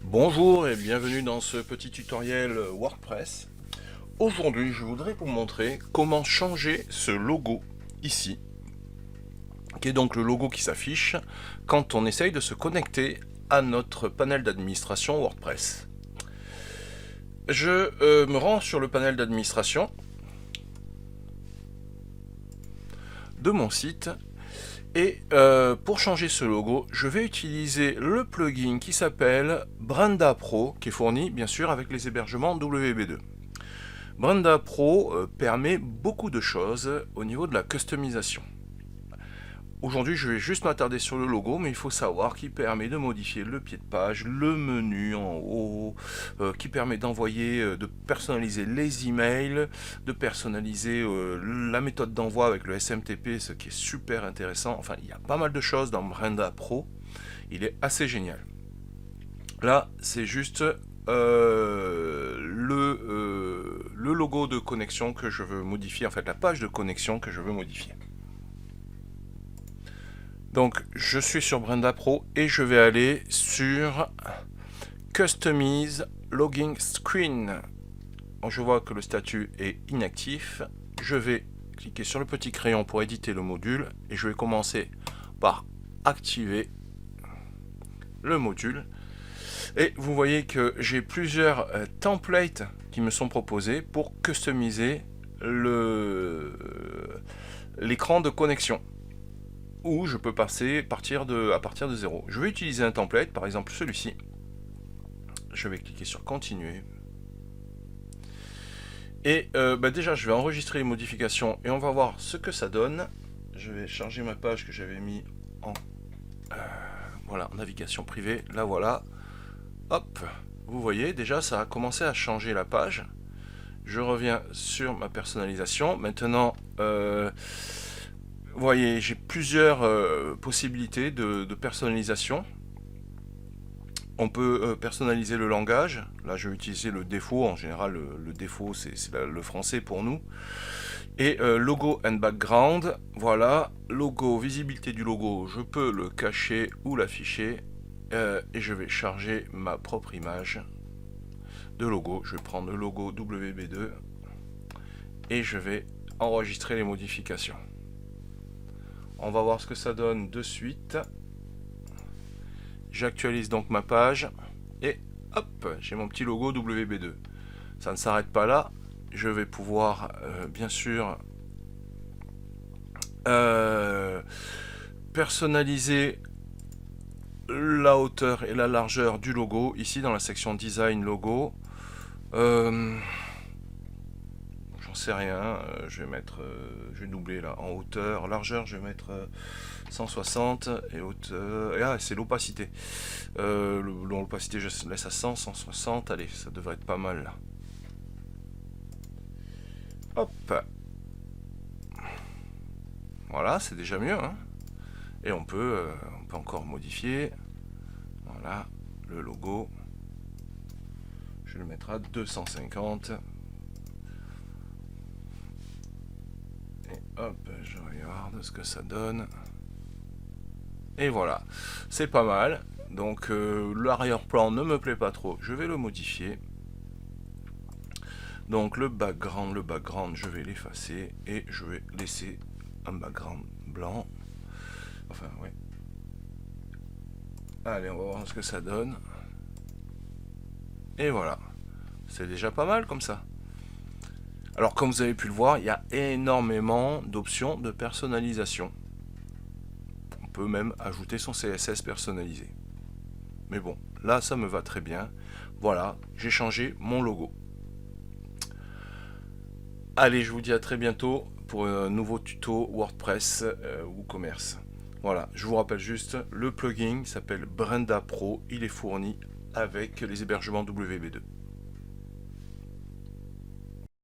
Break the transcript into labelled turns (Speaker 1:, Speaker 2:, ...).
Speaker 1: Bonjour et bienvenue dans ce petit tutoriel WordPress. Aujourd'hui, je voudrais vous montrer comment changer ce logo ici, qui est donc le logo qui s'affiche quand on essaye de se connecter à notre panel d'administration WordPress. Je me rends sur le panel d'administration de mon site. Et pour changer ce logo, je vais utiliser le plugin qui s'appelle Brenda Pro, qui est fourni bien sûr avec les hébergements WB2. Brenda Pro permet beaucoup de choses au niveau de la customisation. Aujourd'hui, je vais juste m'attarder sur le logo, mais il faut savoir qu'il permet de modifier le pied de page, le menu en haut, qui permet d'envoyer, de personnaliser les emails, de personnaliser la méthode d'envoi avec le SMTP, ce qui est super intéressant. Enfin, il y a pas mal de choses dans Brenda Pro. Il est assez génial. Là, c'est juste le logo de connexion que je veux modifier, en fait la page de connexion que je veux modifier. Donc je suis sur Brenda Pro et je vais aller sur Customize Logging Screen. Je vois que le statut est inactif. Je vais cliquer sur le petit crayon pour éditer le module et je vais commencer par activer le module. Et vous voyez que j'ai plusieurs templates qui me sont proposés pour customiser l'écran de connexion, où je peux partir à partir de 0. Je vais utiliser un template, par exemple celui-ci. Je vais cliquer sur continuer. Et déjà, je vais enregistrer les modifications et on va voir ce que ça donne. Je vais charger ma page que j'avais mis en voilà, navigation privée. Là, voilà. Hop, vous voyez, déjà, ça a commencé à changer la page. Je reviens sur ma personnalisation. Maintenant, vous voyez, j'ai plusieurs possibilités de personnalisation. On peut personnaliser le langage. Là, je vais utiliser le défaut. En général, le défaut, c'est le français pour nous. Et logo and background. Voilà, logo, visibilité du logo. Je peux le cacher ou l'afficher. Et je vais charger ma propre image de logo. Je vais prendre le logo WB2 et je vais enregistrer les modifications. On va voir ce que ça donne de suite. J'actualise donc ma page et hop, j'ai mon petit logo WB2. Ça ne s'arrête pas là. Je vais pouvoir bien sûr personnaliser la hauteur et la largeur du logo ici dans la section design logo. J'en sais rien, je vais mettre, je vais doubler là en hauteur, largeur je vais mettre 160 et hauteur, c'est l'opacité. L'opacité je laisse à 100, 160, allez, ça devrait être pas mal là. Hop, voilà, c'est déjà mieux, hein. Et on peut encore modifier. Voilà, le logo. Je le mettrai à 250. Et hop, je regarde ce que ça donne. Et voilà, c'est pas mal. Donc l'arrière-plan ne me plaît pas trop. Je vais le modifier. Donc le background, je vais l'effacer et je vais laisser un background blanc. Enfin, ouais. Allez, on va voir ce que ça donne. Et voilà. C'est déjà pas mal comme ça. Alors, comme vous avez pu le voir, il y a énormément d'options de personnalisation. On peut même ajouter son CSS personnalisé. Mais bon, là, ça me va très bien. Voilà, j'ai changé mon logo. Allez, je vous dis à très bientôt pour un nouveau tuto WordPress WooCommerce. Voilà, je vous rappelle juste, le plugin s'appelle Brenda Pro, il est fourni avec les hébergements WB2.